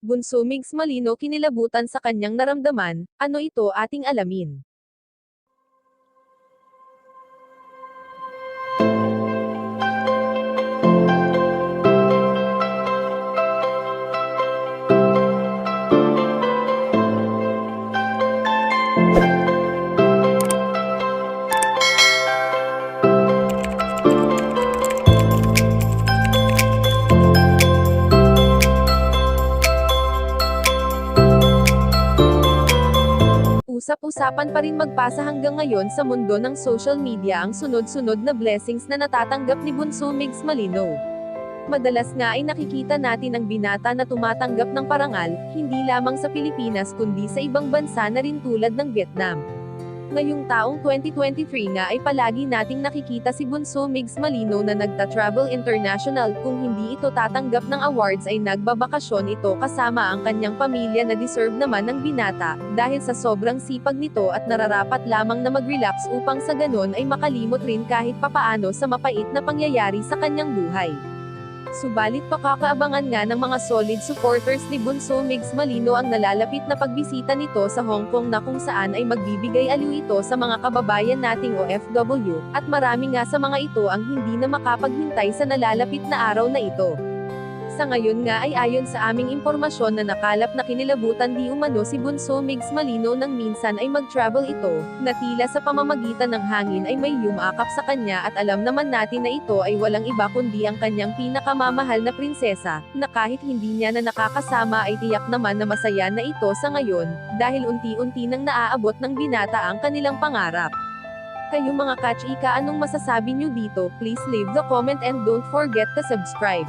Bunso Migs Malino kinilabutan sa kanyang naramdaman, ano ito ating alamin. Usap-usapan pa rin magpasa hanggang ngayon sa mundo ng social media ang sunod-sunod na blessings na natatanggap ni Bunso Migs Malino. Madalas nga ay nakikita natin ang binata na tumatanggap ng parangal, hindi lamang sa Pilipinas kundi sa ibang bansa na rin tulad ng Vietnam. Ngayong taong 2023 nga ay palagi nating nakikita si Bunso Migs Malino na nagta-travel international, kung hindi ito tatanggap ng awards ay nagbabakasyon ito kasama ang kanyang pamilya na deserve naman ng binata, dahil sa sobrang sipag nito at nararapat lamang na mag-relax upang sa ganon ay makalimot rin kahit papaano sa mapait na pangyayari sa kanyang buhay. Subalit pakakaabangan nga ng mga solid supporters ni Bunso Migs Malino ang nalalapit na pagbisita nito sa Hong Kong na kung saan ay magbibigay aliw ito sa mga kababayan nating OFW, at marami nga sa mga ito ang hindi na makapaghintay sa nalalapit na araw na ito. Sa ngayon nga ay ayon sa aming impormasyon na nakalap na kinilabutan di umano si Bunso Migs Malino nang minsan ay mag-travel ito, na tila sa pamamagitan ng hangin ay may yumakap sa kanya at alam naman natin na ito ay walang iba kundi ang kanyang pinakamamahal na prinsesa, na kahit hindi niya na nakakasama ay tiyak naman na masaya na ito sa ngayon, dahil unti-unti nang naaabot ng binata ang kanilang pangarap. Kayo mga ka-chika, anong masasabi nyo dito? Please leave the comment and don't forget to subscribe.